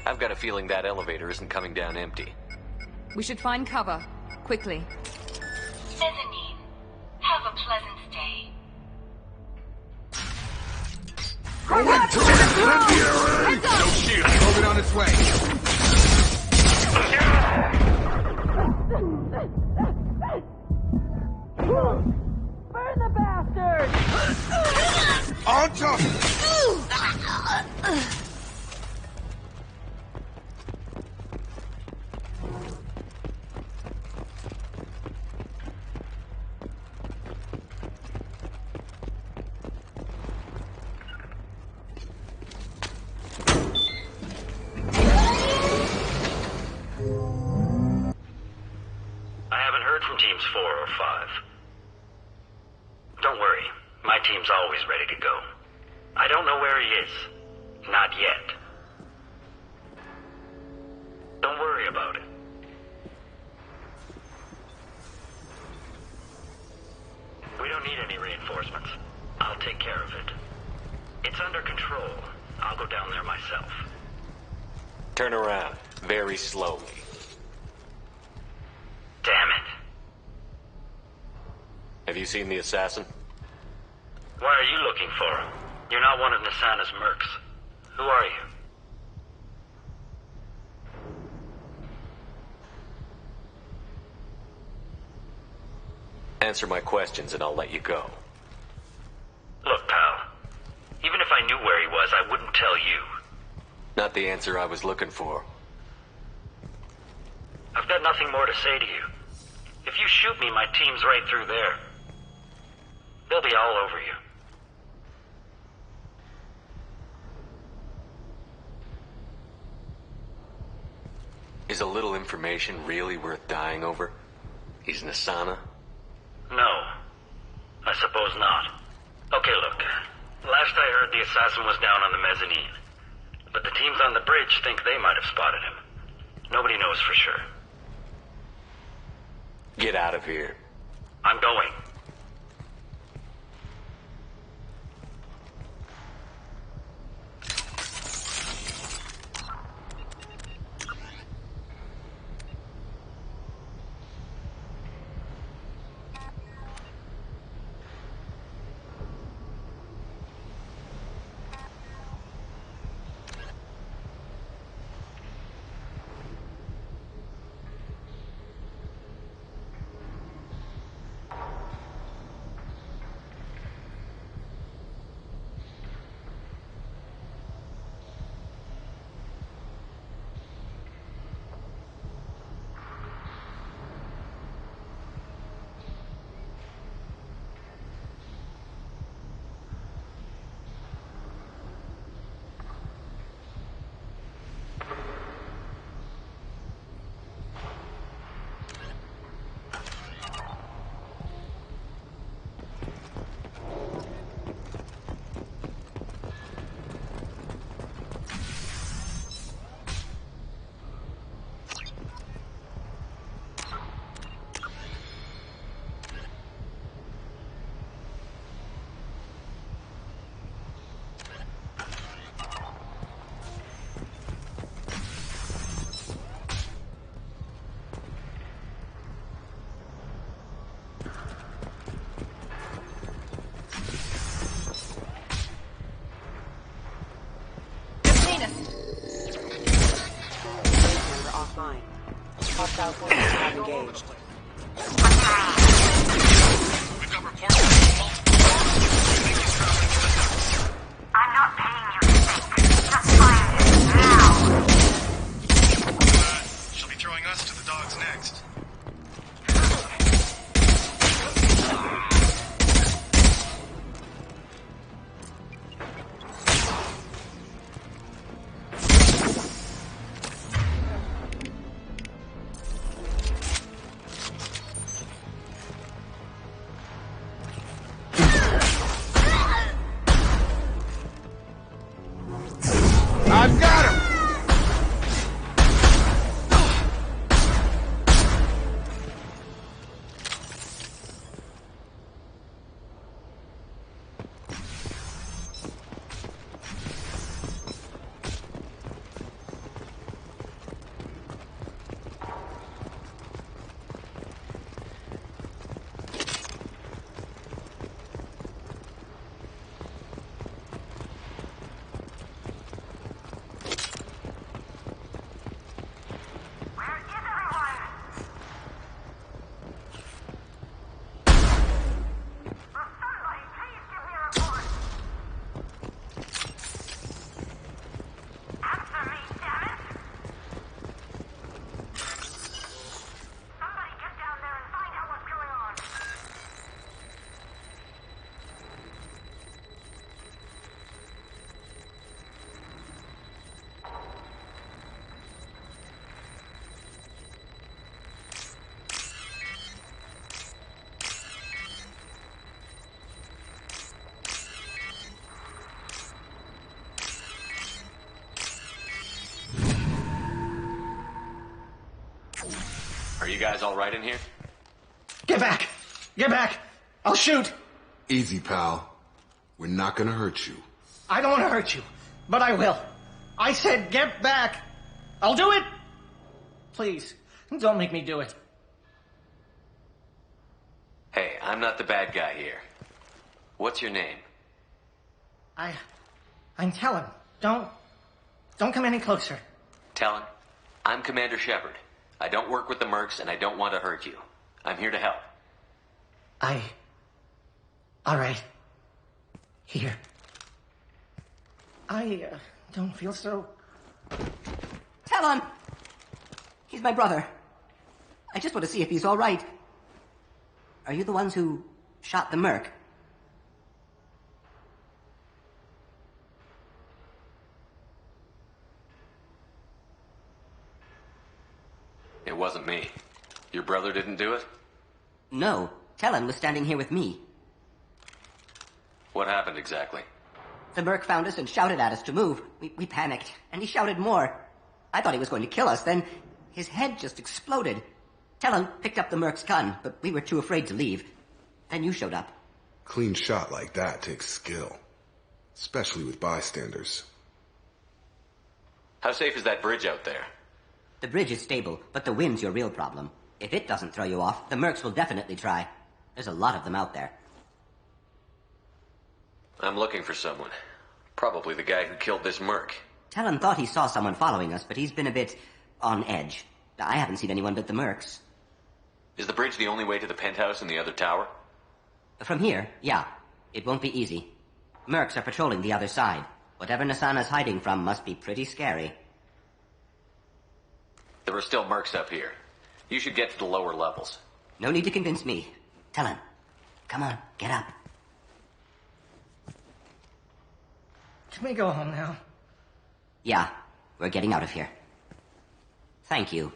I've got a feeling that elevator isn't coming down empty. We should find cover. Quickly. Mezzanine. Have a pleasant stay. No shield. Moving on its way. Burn the bastard! On top! I haven't heard from teams 4 or 5. Don't worry, my team's always ready to go. I don't know where he is. Not yet. Don't worry about it. We don't need any reinforcements. I'll take care of it. It's under control. I'll go down there myself. Turn around, very slowly. Damn it. Have you seen the assassin? Why are you looking for him? You're not one of Nisana's mercs. Who are you? Answer my questions and I'll let you go. Look, pal. Even if I knew where he was, I wouldn't tell you. Not the answer I was looking for. I've got nothing more to say to you. If you shoot me, my team's right through there. They'll be all over you. Is a little information really worth dying over? He's Nisana? No. I suppose not. Okay, look. Last I heard, the assassin was down on the mezzanine. But the teams on the bridge think they might have spotted him. Nobody knows for sure. Get out of here. I'm going. Offline. Hostile forces have engaged. We've got reports of multiple bombs. We think he's traveling to the house. I'm not paying you to think. Just fire him now. She'll be throwing us to the dogs next. Are you guys all right in here? Get back! Get back! I'll shoot! Easy, pal. We're not gonna hurt you. I don't want to hurt you, but I will. I said get back! I'll do it! Please, don't make me do it. Hey, I'm not the bad guy here. What's your name? I'm Talon. Don't come any closer. Talon, I'm Commander Shepard. I don't work with the mercs, and I don't want to hurt you. I'm here to help. All right. Here. I don't feel so... Talon! He's my brother. I just want to see if he's all right. Are you the ones who shot the merc? It wasn't me. Your brother didn't do it? No. Talon was standing here with me. What happened exactly? The merc found us and shouted at us to move. We panicked, and he shouted more. I thought he was going to kill us, then his head just exploded. Talon picked up the merc's gun, but we were too afraid to leave. Then you showed up. Clean shot like that takes skill. Especially with bystanders. How safe is that bridge out there? The bridge is stable, but the wind's your real problem. If it doesn't throw you off, the mercs will definitely try. There's a lot of them out there. I'm looking for someone. Probably the guy who killed this merc. Talon thought he saw someone following us, but he's been a bit on edge. I haven't seen anyone but the mercs. Is the bridge the only way to the penthouse in the other tower? From here, yeah. It won't be easy. Mercs are patrolling the other side. Whatever Nasana's hiding from must be pretty scary. There are still mercs up here. You should get to the lower levels. No need to convince me. Talon, come on, get up. Can we go home now? Yeah, we're getting out of here. Thank you.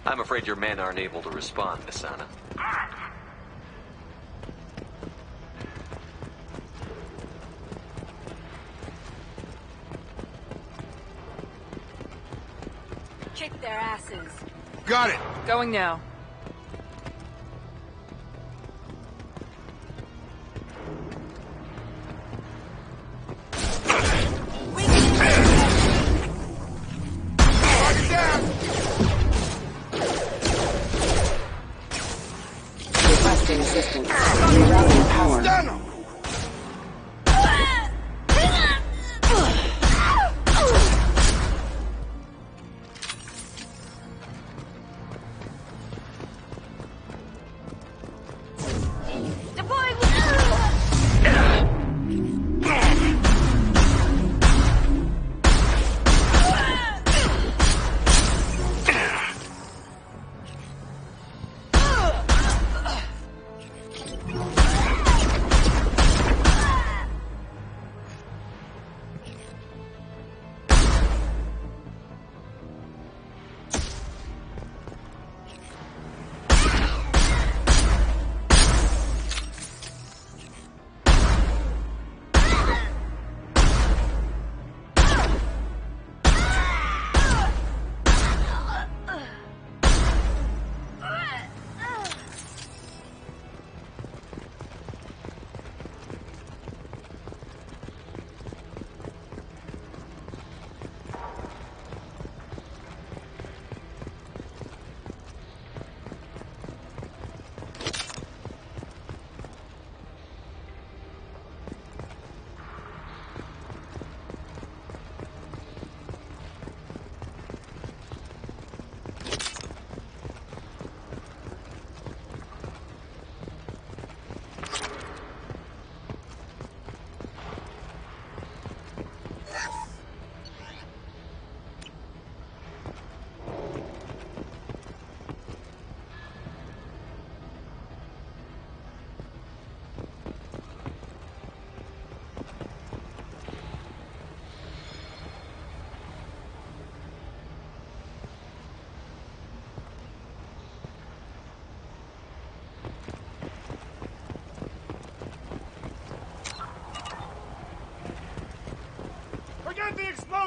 I'm afraid your men aren't able to respond, Asana. Damn it. Kick their asses. Got it! Going now. Assistance. Rerouting power.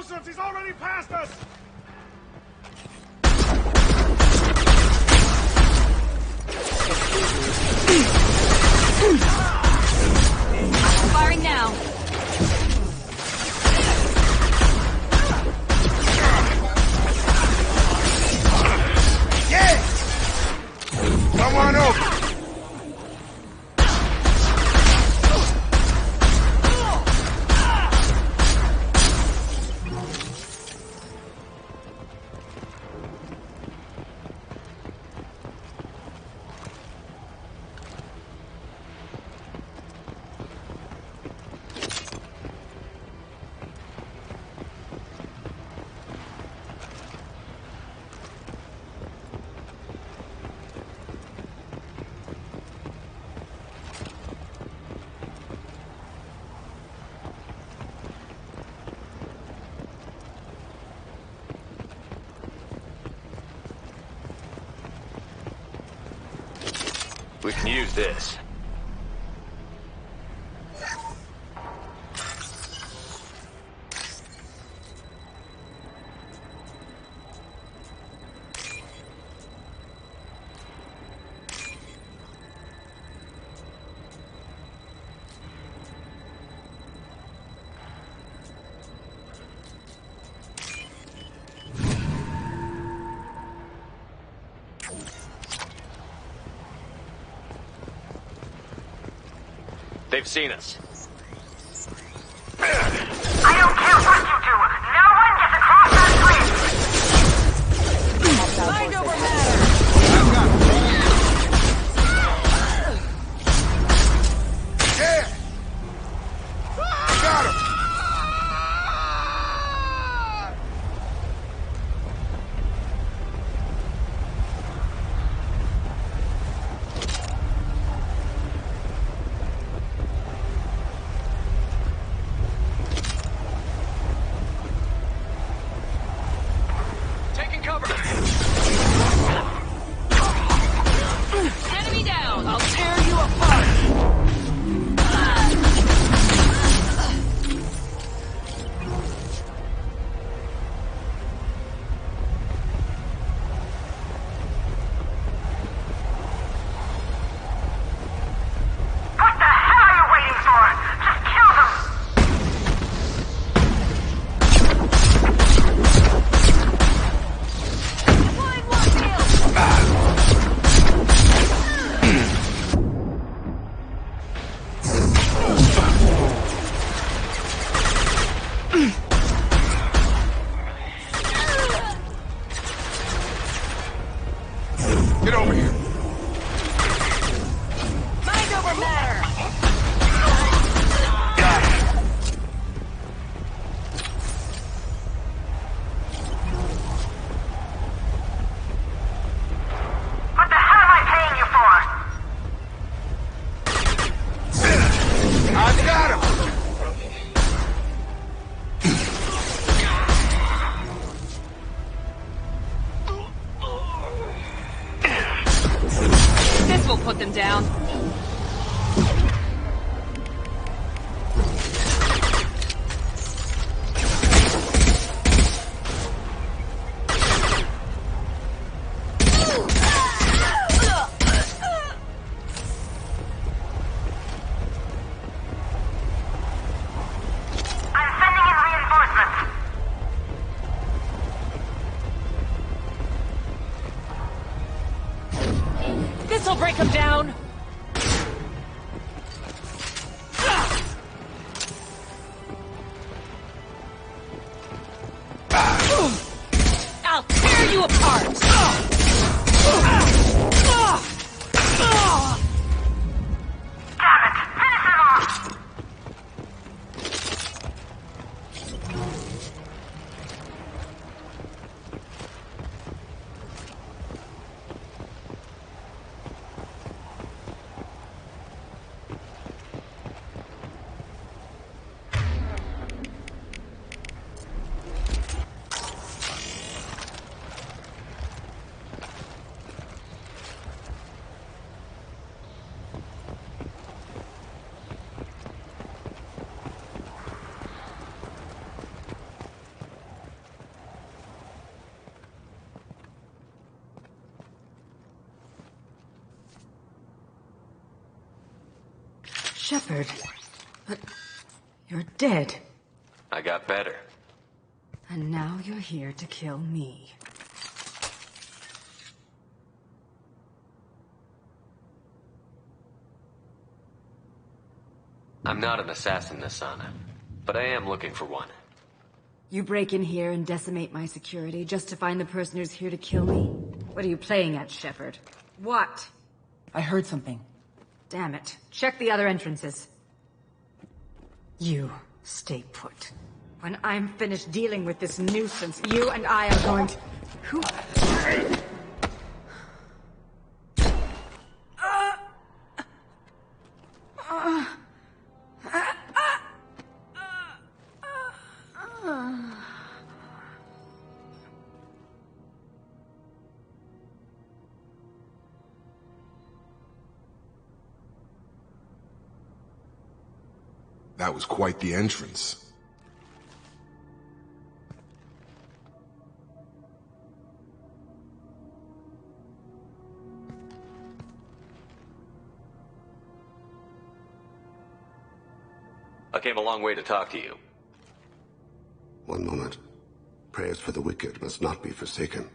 explosives! He's already passed us! Firing now. Yeah! Come on over! We can use this. They've seen us. I don't care what you do. No one gets across that bridge. Mind over matter. Yeah! Got him! Taking cover. Enemy down. I'll tear you apart. What the hell are you waiting for? Just kill them. Deploying warfield. Get over here. Mind over matter. What the hell am I paying you for? I got him! This will put them down. Shepard. But you're dead. I got better. And now you're here to kill me. I'm not an assassin, Asana, but I am looking for one. You break in here and decimate my security just to find the person who's here to kill me? What are you playing at, Shepard? What? I heard something. Damn it. Check the other entrances. You stay put. When I'm finished dealing with this nuisance, you and I are going to... Who... That was quite the entrance. I came a long way to talk to you. One moment. Prayers for the wicked must not be forsaken.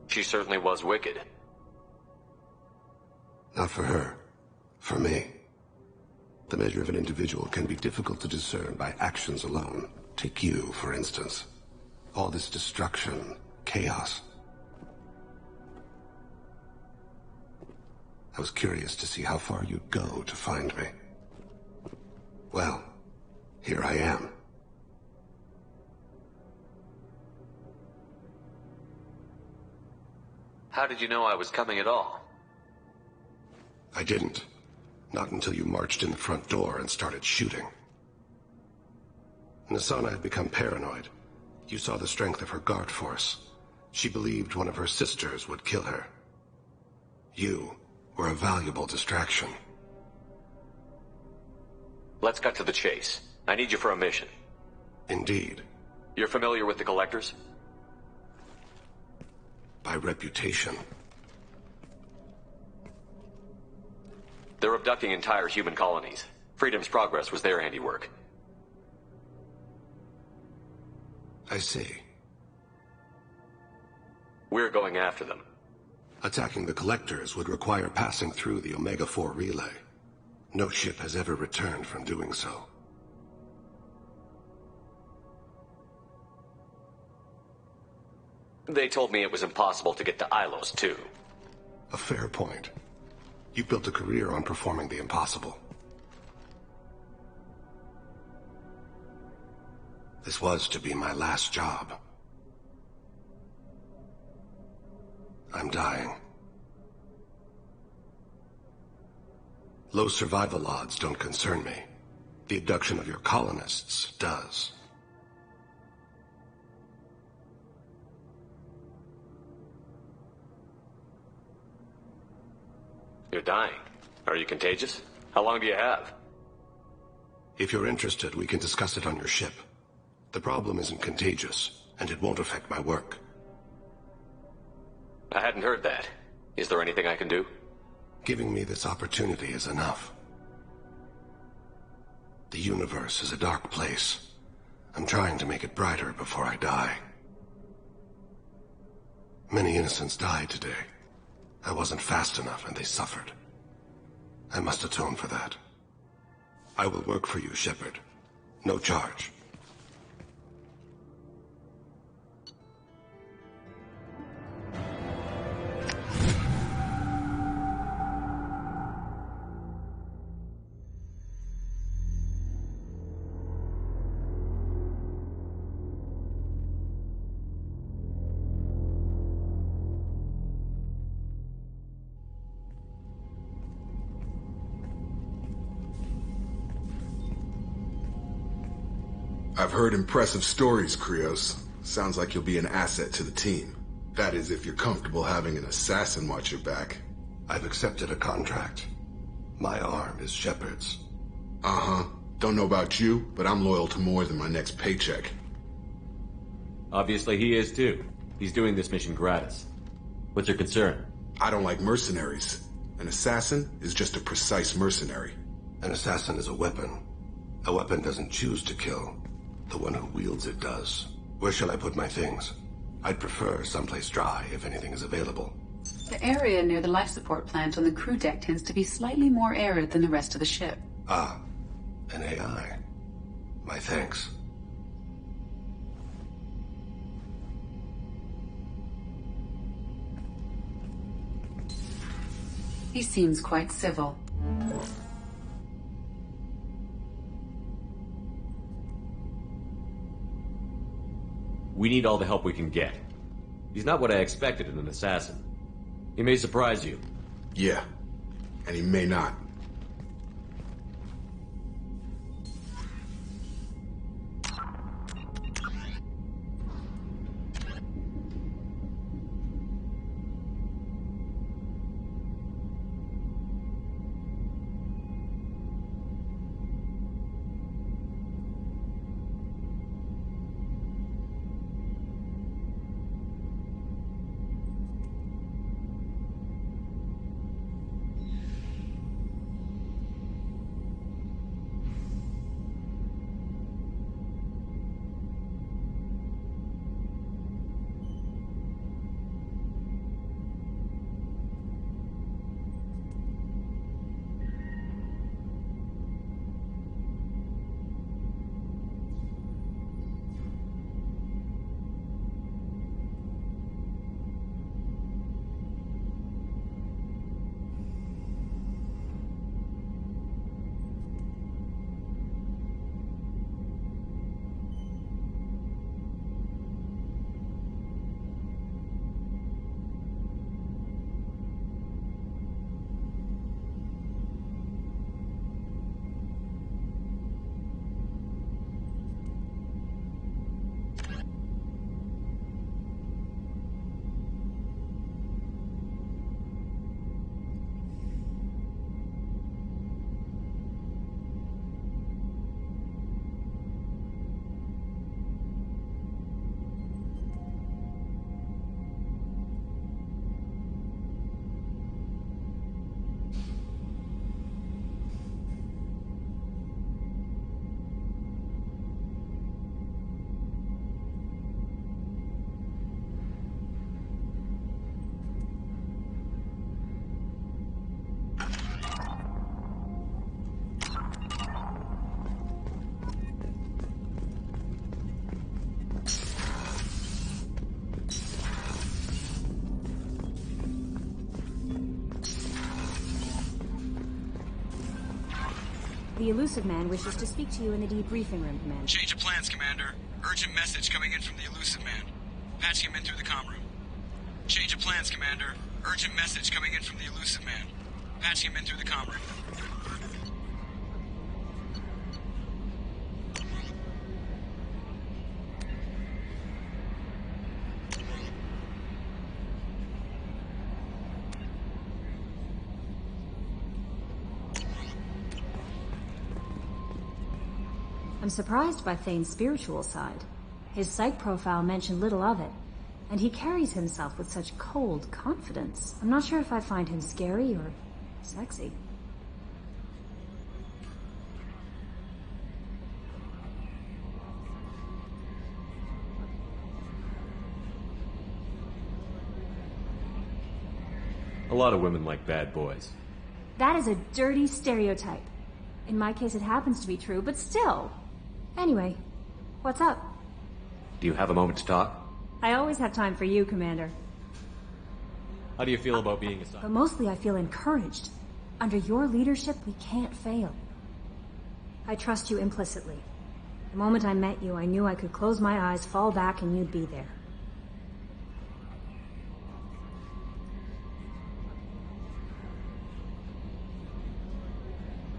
She certainly was wicked. Not for her. For me. The measure of an individual can be difficult to discern by actions alone. Take you, for instance. All this destruction, chaos. I was curious to see how far you'd go to find me. Well, here I am. How did you know I was coming at all? I didn't. Not until you marched in the front door and started shooting. Nasana had become paranoid. You saw the strength of her guard force. She believed one of her sisters would kill her. You were a valuable distraction. Let's cut to the chase. I need you for a mission. Indeed. You're familiar with the Collectors? By reputation. They're abducting entire human colonies. Freedom's Progress was their handiwork. I see. We're going after them. Attacking the Collectors would require passing through the Omega-4 relay. No ship has ever returned from doing so. They told me it was impossible to get to Ilos, too. A fair point. You built a career on performing the impossible. This was to be my last job. I'm dying. Low survival odds don't concern me. The abduction of your colonists does. You're dying. Are you contagious? How long do you have? If you're interested, we can discuss it on your ship. The problem isn't contagious, and it won't affect my work. I hadn't heard that. Is there anything I can do? Giving me this opportunity is enough. The universe is a dark place. I'm trying to make it brighter before I die. Many innocents died today. I wasn't fast enough and they suffered. I must atone for that. I will work for you, Shepard. No charge. I've heard impressive stories, Krios. Sounds like you'll be an asset to the team. That is, if you're comfortable having an assassin watch your back. I've accepted a contract. My arm is Shepard's. Uh-huh. Don't know about you, but I'm loyal to more than my next paycheck. Obviously he is too. He's doing this mission gratis. What's your concern? I don't like mercenaries. An assassin is just a precise mercenary. An assassin is a weapon. A weapon doesn't choose to kill. The one who wields it does. Where shall I put my things? I'd prefer someplace dry if anything is available. The area near the life support plant on the crew deck tends to be slightly more arid than the rest of the ship. Ah, an AI. My thanks. He seems quite civil. We need all the help we can get. He's not what I expected in an assassin. He may surprise you. Yeah, and he may not. The elusive man wishes to speak to you in the debriefing room, Commander. Change of plans, Commander. Urgent message coming in from the elusive man. Patching him in through the comm room. Change of plans, Commander. Urgent message coming in from the elusive man. Patching him in through the comm room. I'm surprised by Thane's spiritual side. His psych profile mentioned little of it, and he carries himself with such cold confidence. I'm not sure if I find him scary or sexy. A lot of women like bad boys. That is a dirty stereotype. In my case, it happens to be true, but still. Anyway, what's up? Do you have a moment to talk? I always have time for you, Commander. How do you feel about being assigned? But mostly I feel encouraged. Under your leadership, we can't fail. I trust you implicitly. The moment I met you, I knew I could close my eyes, fall back, and you'd be there.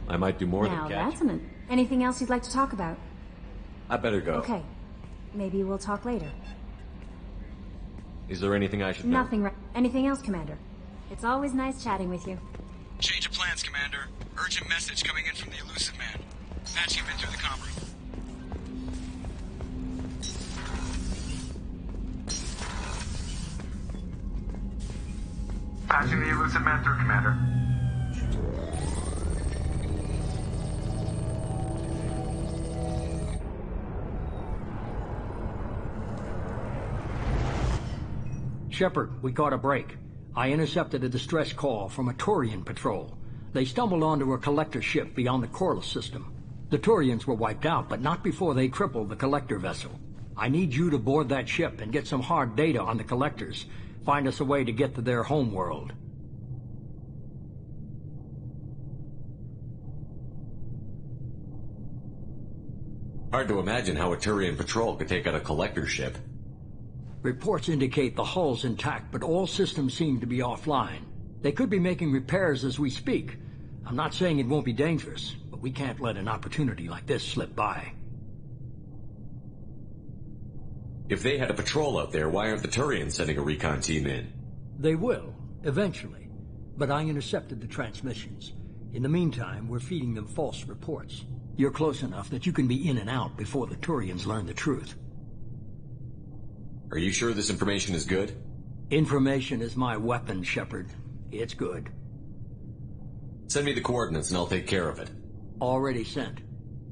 I might do more than catch. Now that's anything else you'd like to talk about? I better go. Okay. Maybe we'll talk later. Is there anything I should know? Nothing. Anything else, Commander? It's always nice chatting with you. Change of plans, Commander. Urgent message coming in from the elusive man. Patching him in through the comm room. Patching the elusive man through, Commander. Shepard, we caught a break. I intercepted a distress call from a Turian patrol. They stumbled onto a collector ship beyond the Corliss system. The Turians were wiped out, but not before they crippled the collector vessel. I need you to board that ship and get some hard data on the collectors. Find us a way to get to their homeworld. Hard to imagine how a Turian patrol could take out a collector ship. Reports indicate the hull's intact, but all systems seem to be offline. They could be making repairs as we speak. I'm not saying it won't be dangerous, but we can't let an opportunity like this slip by. If they had a patrol out there, why aren't the Turians sending a recon team in? They will, eventually. But I intercepted the transmissions. In the meantime, we're feeding them false reports. You're close enough that you can be in and out before the Turians learn the truth. Are you sure this information is good? Information is my weapon, Shepard. It's good. Send me the coordinates and I'll take care of it. Already sent.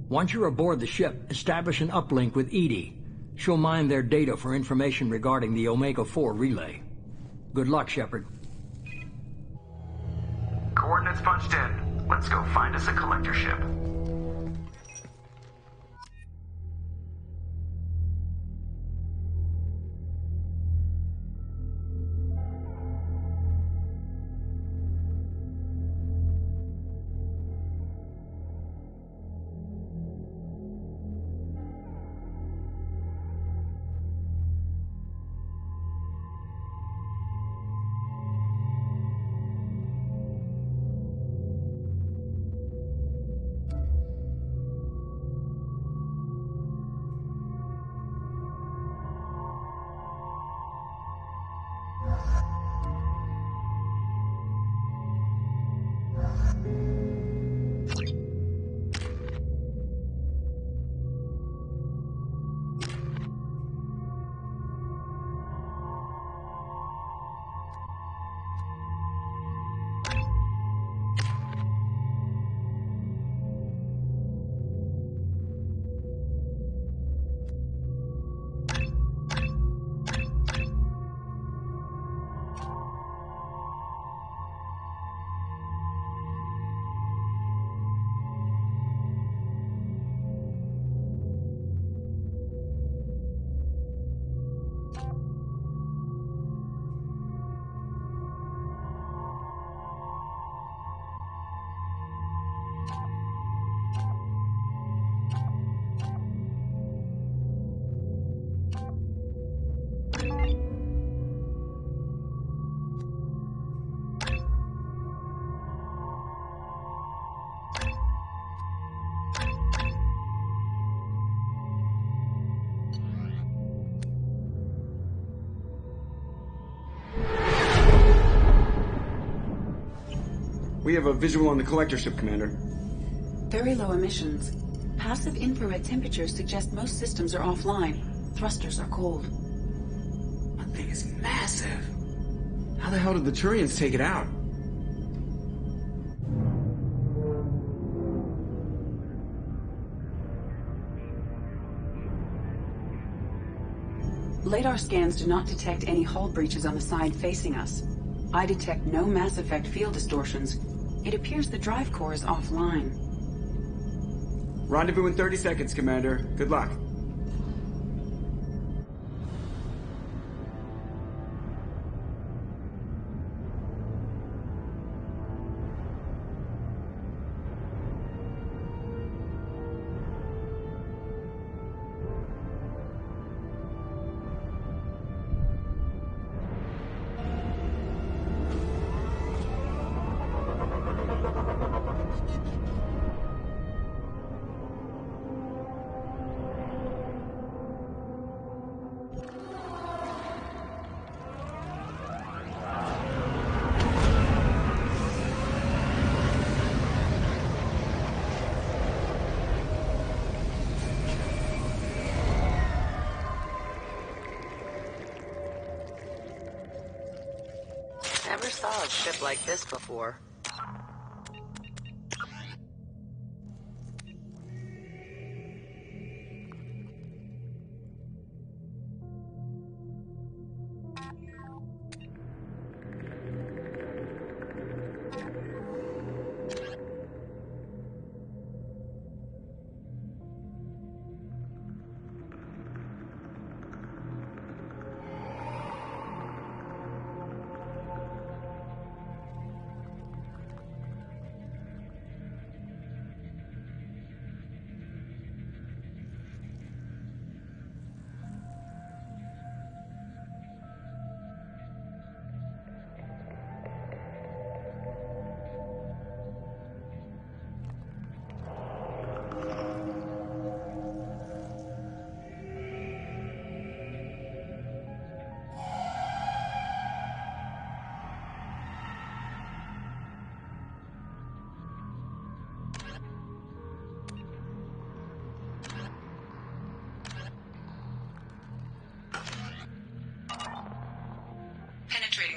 Once you're aboard the ship, establish an uplink with Edie. She'll mine their data for information regarding the Omega-4 relay. Good luck, Shepard. Coordinates punched in. Let's go find us a collector ship. We have a visual on the collector ship, Commander. Very low emissions. Passive infrared temperatures suggest most systems are offline. Thrusters are cold. That thing is massive. How the hell did the Turians take it out? Radar scans do not detect any hull breaches on the side facing us. I detect no Mass Effect field distortions. It appears the drive core is offline. Rendezvous in 30 seconds, Commander. Good luck. Never saw a ship like this before.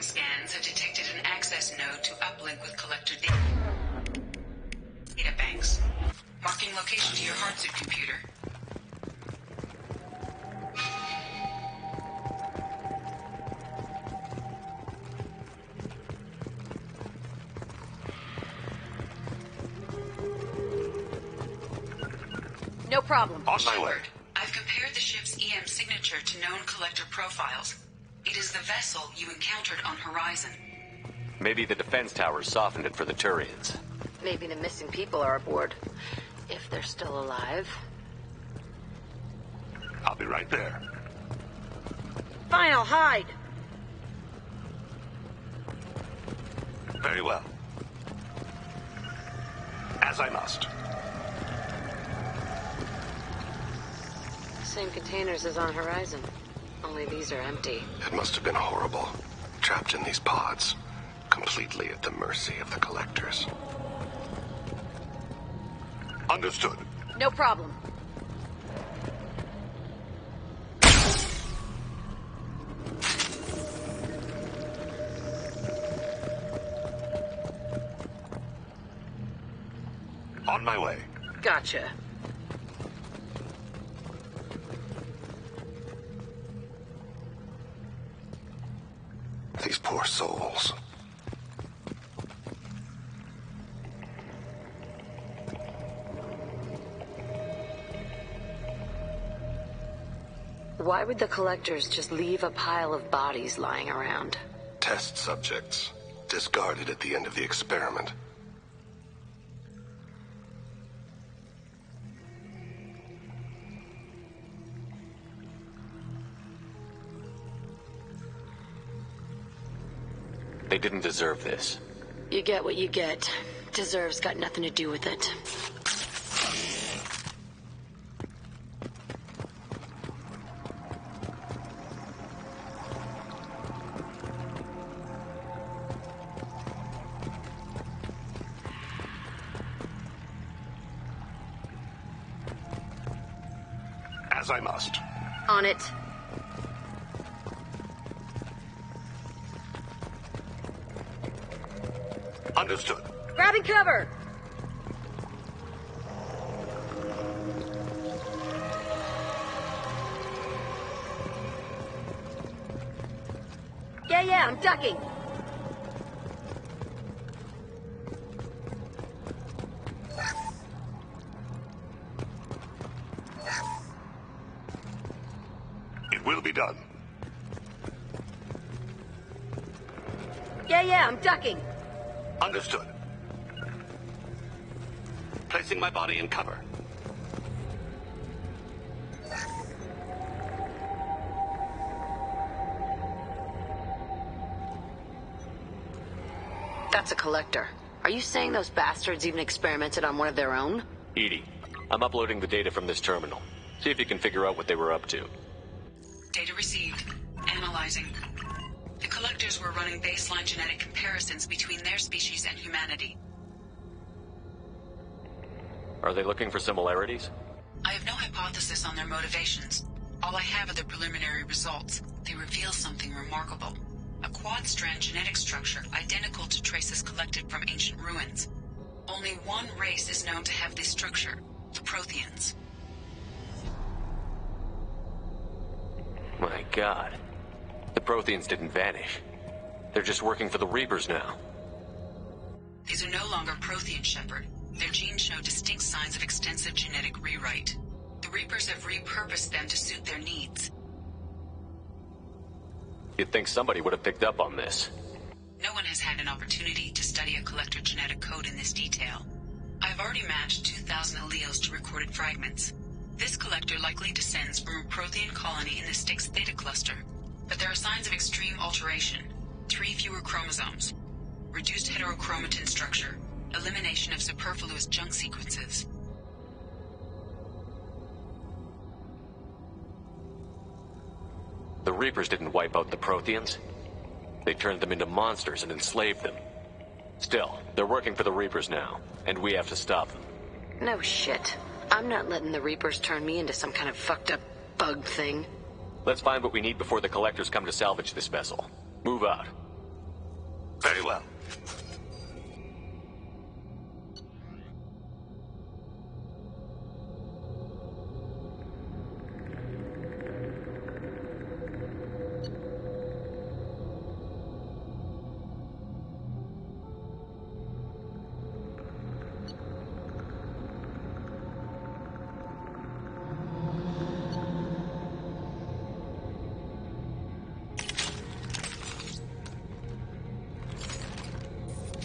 scans have detected an access node to uplink with collector data banks. Marking location to your hardsuit computer. No problem. On my way. I've compared the ship's EM signature to known collector profiles. It is the vessel you encountered on Horizon. Maybe the defense towers softened it for the Turians. Maybe the missing people are aboard. If they're still alive. I'll be right there. Fine, I'll hide. Very well. As I must. Same containers as on Horizon. Only these are empty. It must have been horrible. Trapped in these pods. Completely at the mercy of the collectors. Understood. No problem. On my way. Gotcha. These poor souls. Why would the collectors just leave a pile of bodies lying around? Test subjects. Discarded at the end of the experiment. They didn't deserve this. You get what you get. Deserve's got nothing to do with it. As I must. On it. Understood. Grabbing cover! Yeah, I'm ducking. It will be done. Yeah, I'm ducking. Understood. Placing my body in cover. That's a collector. Are you saying those bastards even experimented on one of their own? Edie, I'm uploading the data from this terminal. See if you can figure out what they were up to. Data received. Analyzing. The collectors were running baseline genetic comparisons between their species and humanity. Are they looking for similarities? I have no hypothesis on their motivations. All I have are the preliminary results. They reveal something remarkable. A quad-strand genetic structure identical to traces collected from ancient ruins. Only one race is known to have this structure, the Protheans. My God. The Protheans didn't vanish. They're just working for the Reapers now. These are no longer Prothean, Shepard. Their genes show distinct signs of extensive genetic rewrite. The Reapers have repurposed them to suit their needs. You'd think somebody would have picked up on this. No one has had an opportunity to study a collector genetic code in this detail. I've already matched 2,000 alleles to recorded fragments. This collector likely descends from a Prothean colony in the Styx Theta cluster. But there are signs of extreme alteration. 3 fewer chromosomes. Reduced heterochromatin structure. Elimination of superfluous junk sequences. The Reapers didn't wipe out the Protheans. They turned them into monsters and enslaved them. Still, they're working for the Reapers now, and we have to stop them. No shit. I'm not letting the Reapers turn me into some kind of fucked up bug thing. Let's find what we need before the collectors come to salvage this vessel. Move out. Very well.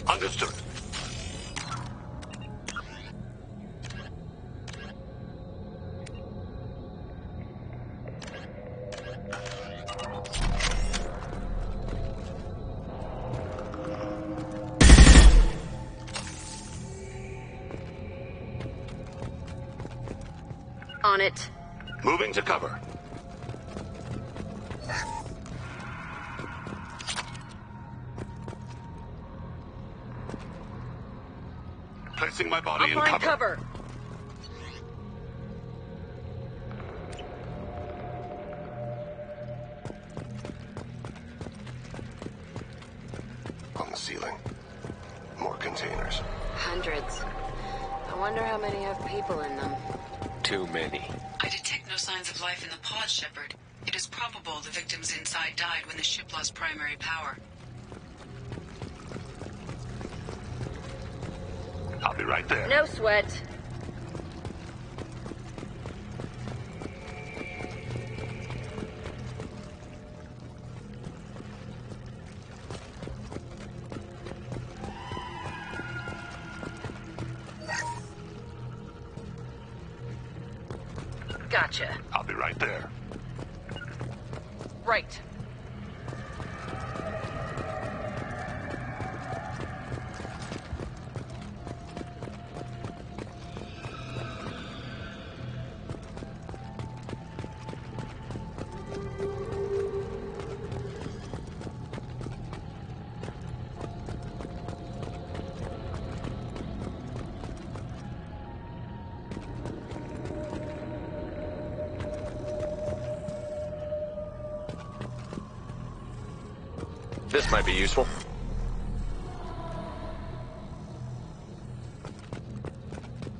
Understood. On it. Moving to cover. Placing my body in I'll find cover. cover. On the ceiling. More containers. Hundreds. I wonder how many have people in them. Too many. I detect no signs of life in the pod, Shepard. It is probable the victims inside died when the ship lost primary power. I'll be right there. No sweat. Gotcha. I'll be right there. Right. This might be useful.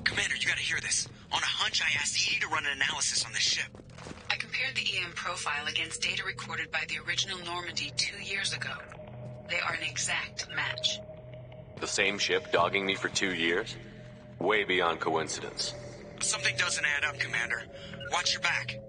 Commander, you gotta hear this. On a hunch, I asked Edie to run an analysis on this ship. I compared the EM profile against data recorded by the original Normandy 2 years ago. They are an exact match. The same ship dogging me for 2 years? Way beyond coincidence. Something doesn't add up, Commander. Watch your back.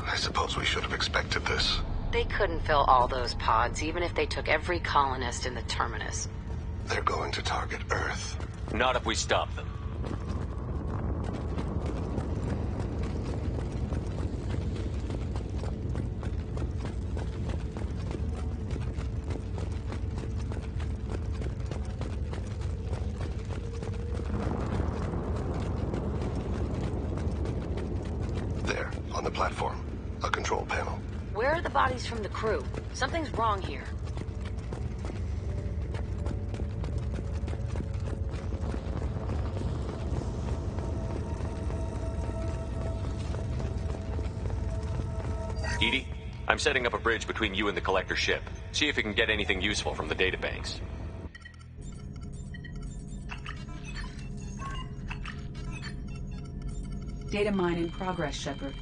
I suppose we should have expected this. They couldn't fill all those pods, even if they took every colonist in the terminus. They're going to target Earth. Not if we stop them. There, on the platform. A control panel. Where are the bodies from the crew? Something's wrong here. Edie, I'm setting up a bridge between you and the collector ship. See if you can get anything useful from the databanks. Data mine in progress, Shepard.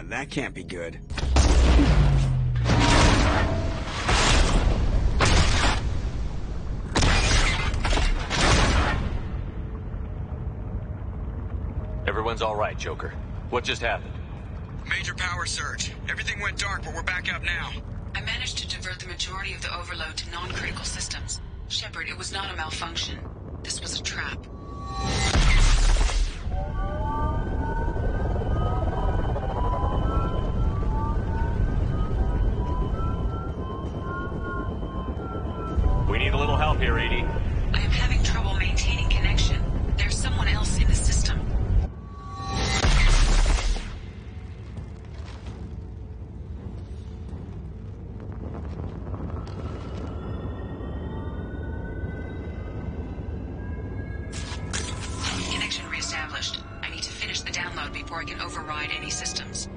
That can't be good. Everyone's all right, Joker. What just happened? Major power surge. Everything went dark, but we're back up now. I managed to divert the majority of the overload to non-critical systems. Shepard, it was not a malfunction. This was a trap. We need a little help here, Edie. I am having trouble maintaining connection. There's someone else in the system. Connection reestablished. I need to finish the download before I can override any systems.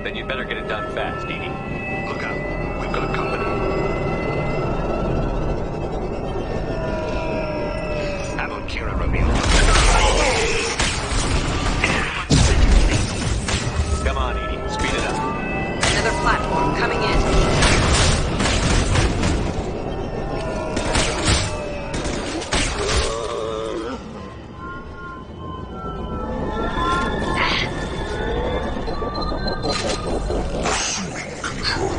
Then you'd better get it done fast, Edie. Look out. We've got company. Kira revealed. Come on, Edie. Speed it up. Another platform coming in. Assuming control.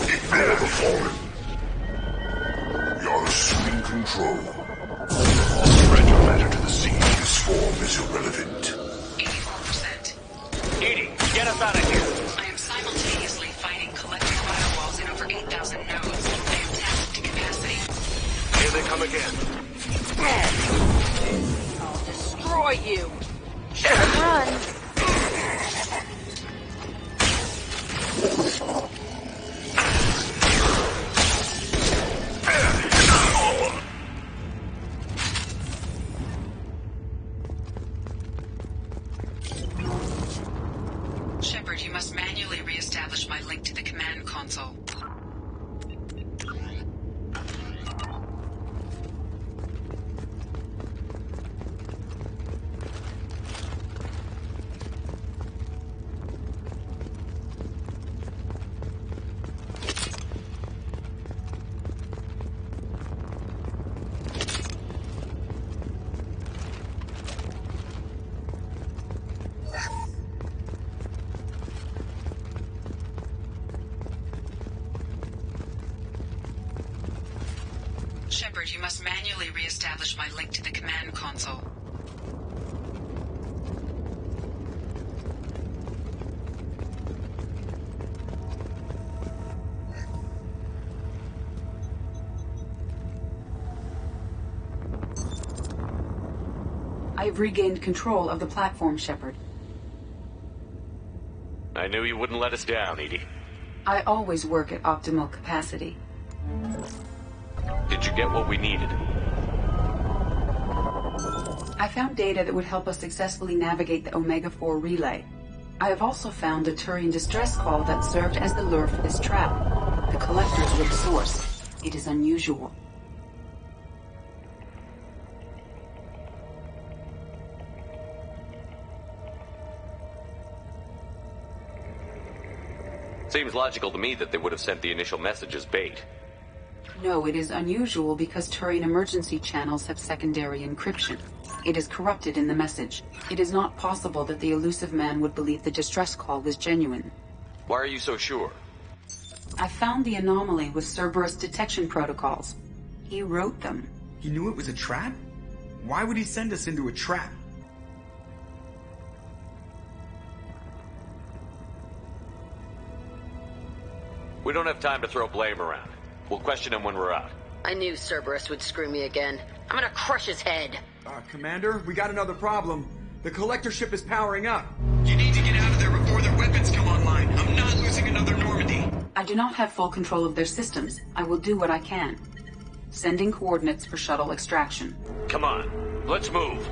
Ignore the fallen. We are assuming control. Surrender matter to the sea. This form is irrelevant. 84%. Edie, get us out of here. I am simultaneously fighting collective firewalls in over 8,000 nodes. I am tapped to capacity. Here they come again. I'll destroy you. Should have run. Shepard, you must manually re-establish my link to the command console. Shepard, you must manually re-establish my link to the command console. I've regained control of the platform, Shepard. I knew you wouldn't let us down, Edie. I always work at optimal capacity. Did you get what we needed? I found data that would help us successfully navigate the Omega-4 relay. I have also found a Turian distress call that served as the lure for this trap. The collectors were the source. It is unusual. Seems logical to me that they would have sent the initial message as bait. No, it is unusual because Turian emergency channels have secondary encryption. It is corrupted in the message. It is not possible that the elusive man would believe the distress call was genuine. Why are you so sure? I found the anomaly with Cerberus detection protocols. He wrote them. He knew it was a trap? Why would he send us into a trap? We don't have time to throw blame around. We'll question him when we're out. I knew Cerberus would screw me again. I'm gonna crush his head. Commander, we got another problem. The collector ship is powering up. You need to get out of there before their weapons come online. I'm not losing another Normandy. I do not have full control of their systems. I will do what I can. Sending coordinates for shuttle extraction. Come on, let's move.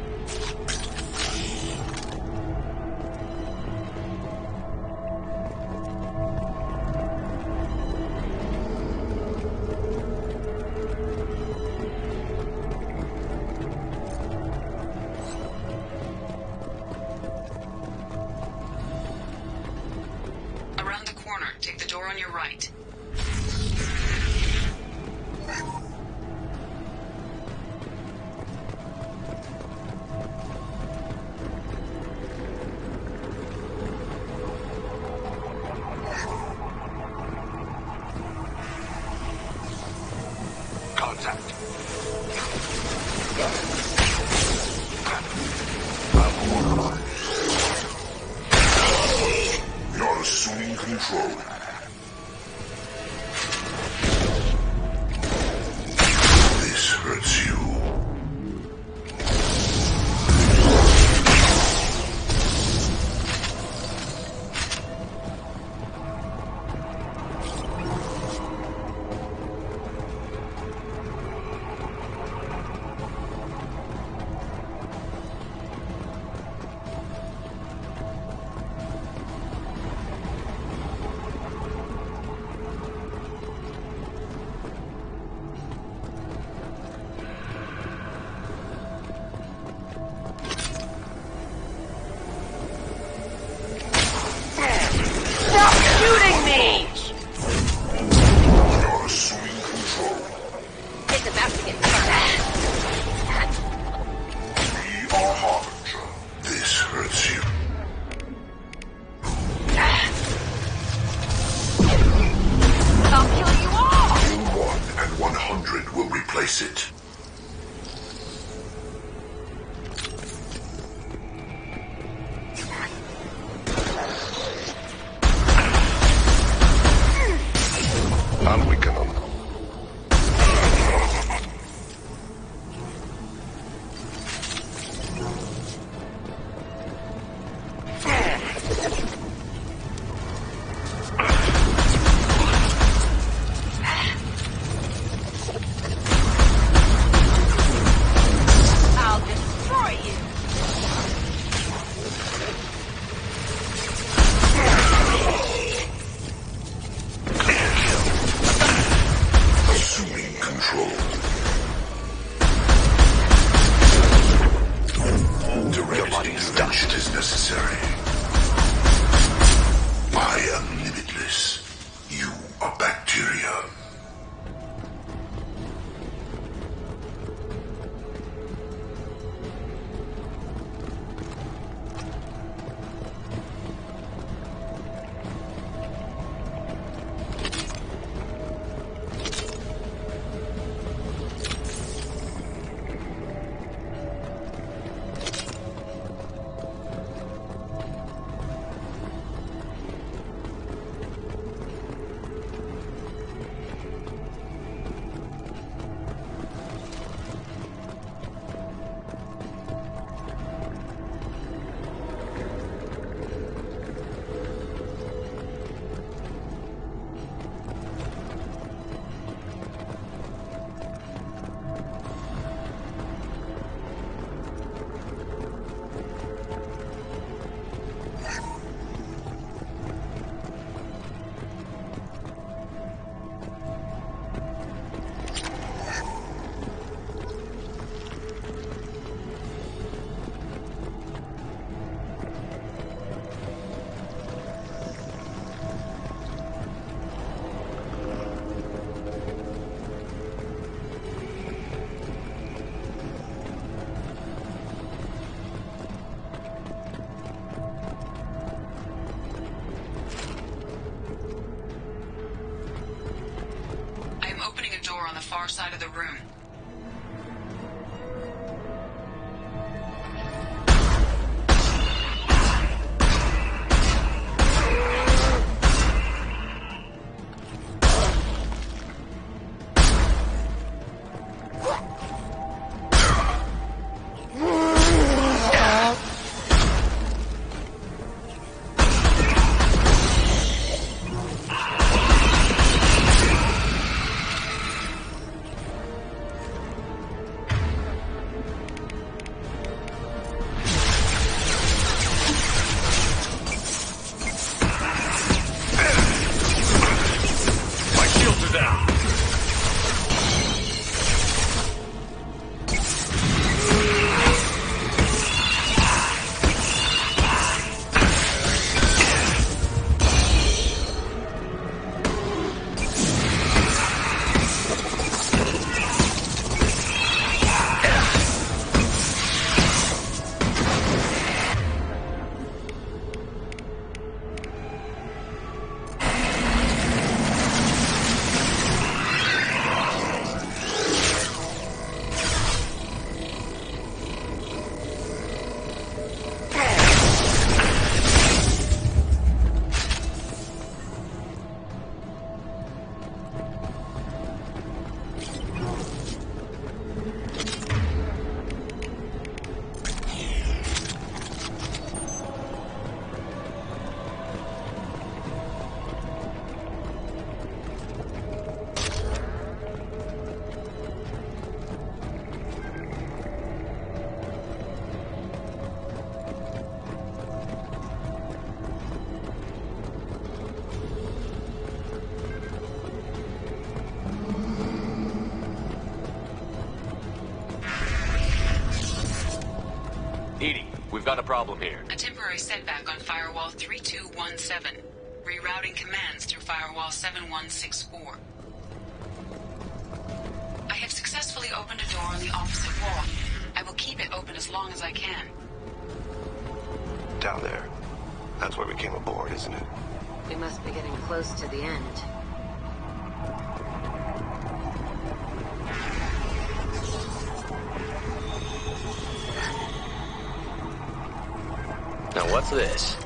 Take the door on your right. control. This hurts you. far side of the room. got a problem here. A temporary setback on Firewall 3217. Rerouting commands through Firewall 7164. I have successfully opened a door on the opposite wall. I will keep it open as long as I can. Down there. That's where we came aboard, isn't it? We must be getting close to the end. Now what's this?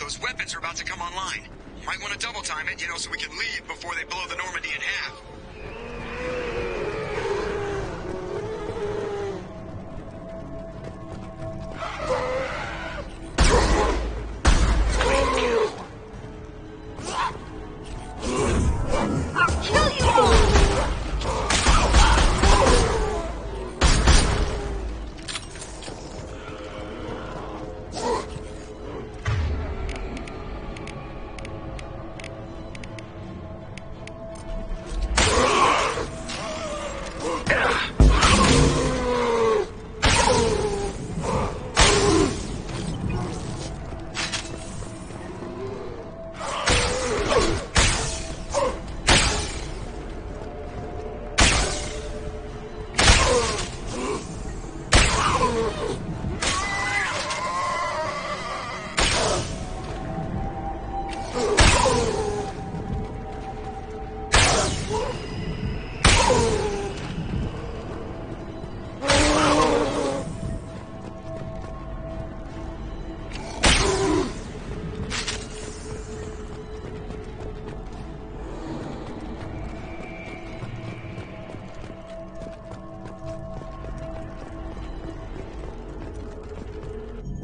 Those weapons are about to come online. Might want to double time it, so we can leave before they blow the Normandy in half. I'll kill you all!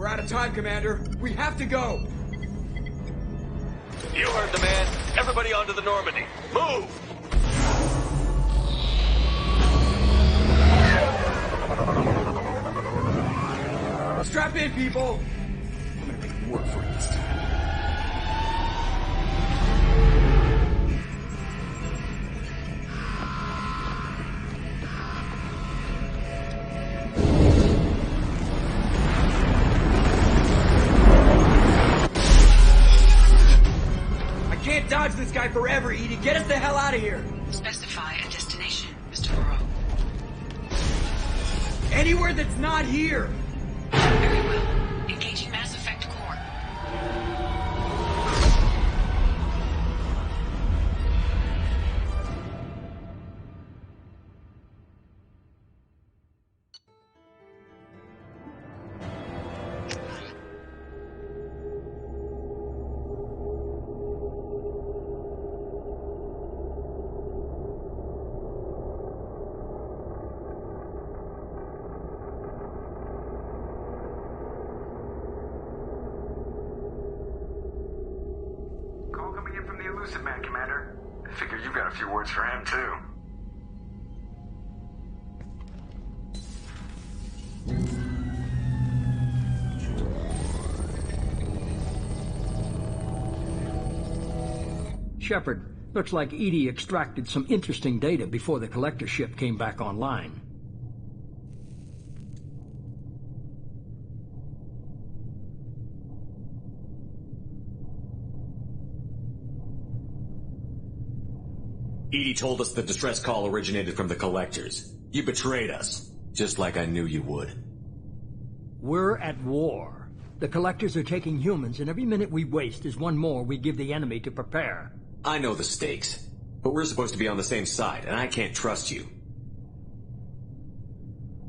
We're out of time, Commander. We have to go. You heard the man. Everybody onto the Normandy. Move! Strap in, people. I'm gonna make it work for it this time. guy forever, Edie. Get us the hell out of here. Specify a destination, Mr. Moreau. Anywhere that's not here. Very well. Engaging Mass Effect core. Man, Commander. I figure you've got a few words for him, too. Shepard, looks like Edie extracted some interesting data before the collector ship came back online. Edie told us the distress call originated from the collectors. You betrayed us, just like I knew you would. We're at war. The collectors are taking humans, and every minute we waste is one more we give the enemy to prepare. I know the stakes, but we're supposed to be on the same side, and I can't trust you.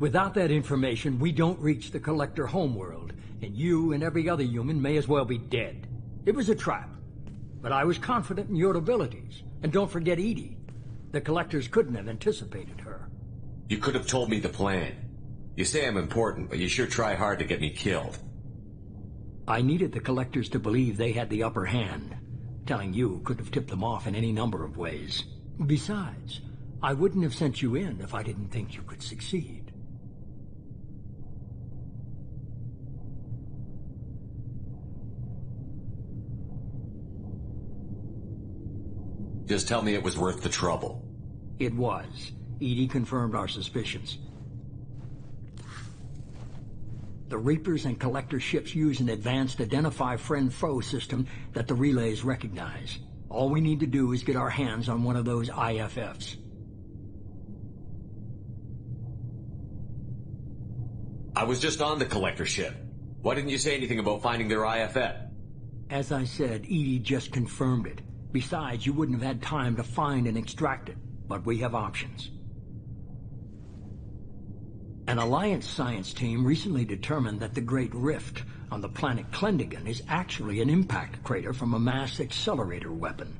Without that information, we don't reach the collector homeworld, and you and every other human may as well be dead. It was a trap, but I was confident in your abilities. And don't forget Edie. The collectors couldn't have anticipated her. You could have told me the plan. You say I'm important, but you sure try hard to get me killed. I needed the collectors to believe they had the upper hand. Telling you could have tipped them off in any number of ways. Besides, I wouldn't have sent you in if I didn't think you could succeed. Just tell me it was worth the trouble. It was. Edie confirmed our suspicions. The Reapers and Collector ships use an advanced Identify Friend-Foe system that the relays recognize. All we need to do is get our hands on one of those IFFs. I was just on the Collector ship. Why didn't you say anything about finding their IFF? As I said, Edie just confirmed it. Besides, you wouldn't have had time to find and extract it, but we have options. An Alliance science team recently determined that the Great Rift on the planet Klendigan is actually an impact crater from a mass accelerator weapon.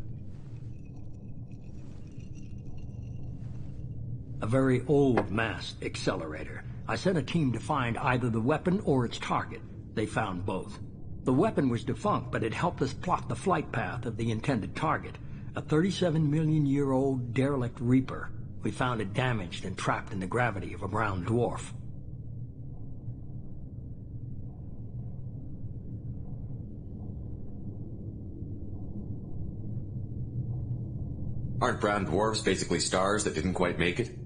A very old mass accelerator. I sent a team to find either the weapon or its target. They found both. The weapon was defunct, but it helped us plot the flight path of the intended target, a 37-million-year-old derelict Reaper. We found it damaged and trapped in the gravity of a brown dwarf. Aren't brown dwarfs basically stars that didn't quite make it?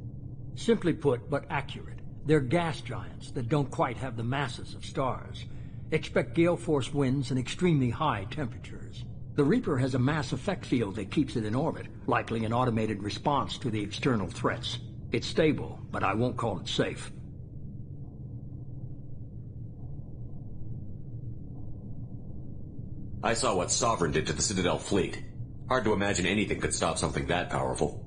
Simply put, but accurate. They're gas giants that don't quite have the masses of stars. Expect gale force winds and extremely high temperatures. The Reaper has a mass effect field that keeps it in orbit, likely an automated response to the external threats. It's stable, but I won't call it safe. I saw what Sovereign did to the Citadel fleet. Hard to imagine anything could stop something that powerful.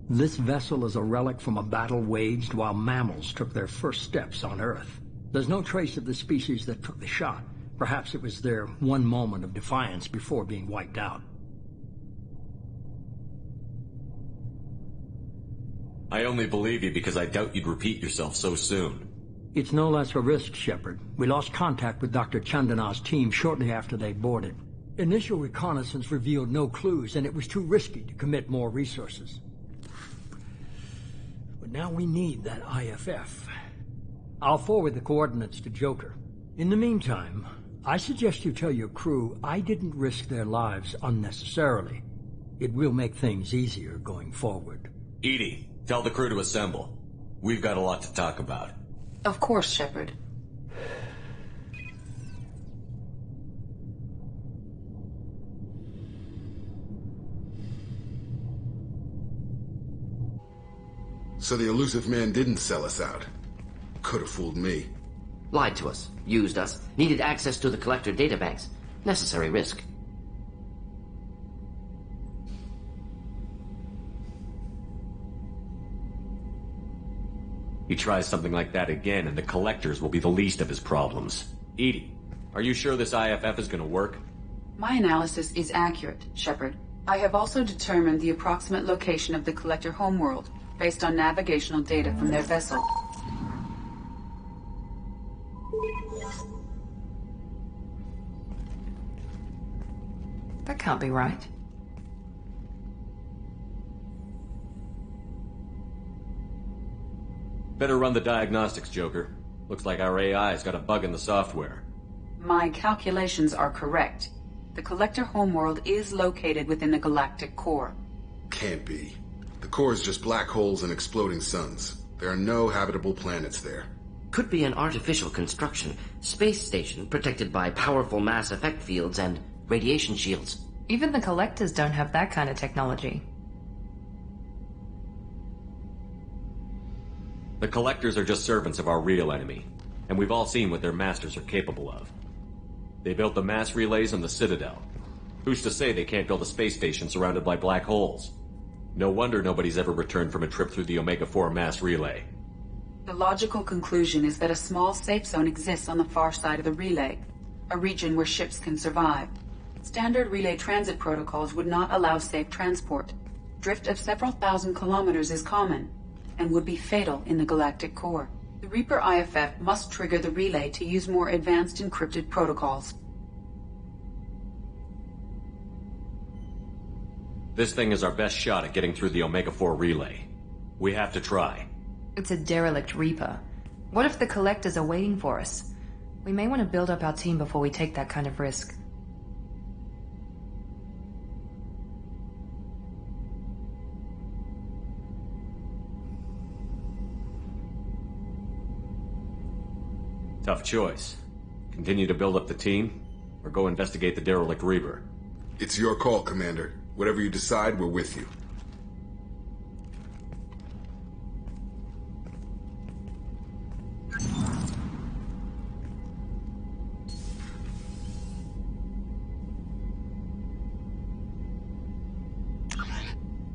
This vessel is a relic from a battle waged while mammals took their first steps on Earth. There's no trace of the species that took the shot. Perhaps it was their one moment of defiance before being wiped out. I only believe you because I doubt you'd repeat yourself so soon. It's no less a risk, Shepard. We lost contact with Dr. Chandana's team shortly after they boarded. Initial reconnaissance revealed no clues, and it was too risky to commit more resources. But now we need that IFF. I'll forward the coordinates to Joker. In the meantime, I suggest you tell your crew I didn't risk their lives unnecessarily. It will make things easier going forward. Edie, tell the crew to assemble. We've got a lot to talk about. Of course, Shepard. So the elusive man didn't sell us out. Could have fooled me. Lied to us, used us, needed access to the collector databanks. Necessary risk. He tries something like that again, and the collectors will be the least of his problems. Edie, are you sure this IFF is gonna work? My analysis is accurate, Shepard. I have also determined the approximate location of the collector homeworld, based on navigational data from their vessel. That can't be right. Better run the diagnostics, Joker. Looks like our AI's got a bug in the software. My calculations are correct. The collector homeworld is located within the galactic core. Can't be. The core is just black holes and exploding suns. There are no habitable planets there. Could be an artificial construction. Space station protected by powerful mass effect fields and radiation shields. Even the collectors don't have that kind of technology. The collectors are just servants of our real enemy, and we've all seen what their masters are capable of. They built the mass relays on the Citadel. Who's to say they can't build a space station surrounded by black holes? No wonder nobody's ever returned from a trip through the Omega-4 mass relay. The logical conclusion is that a small safe zone exists on the far side of the relay, a region where ships can survive. Standard relay transit protocols would not allow safe transport. Drift of several thousand kilometers is common, and would be fatal in the galactic core. The Reaper IFF must trigger the relay to use more advanced encrypted protocols. This thing is our best shot at getting through the Omega-4 relay. We have to try. It's a derelict Reaper. What if the collectors are waiting for us? We may want to build up our team before we take that kind of risk. Tough choice. Continue to build up the team, or go investigate the derelict Reaper. It's your call, Commander. Whatever you decide, we're with you.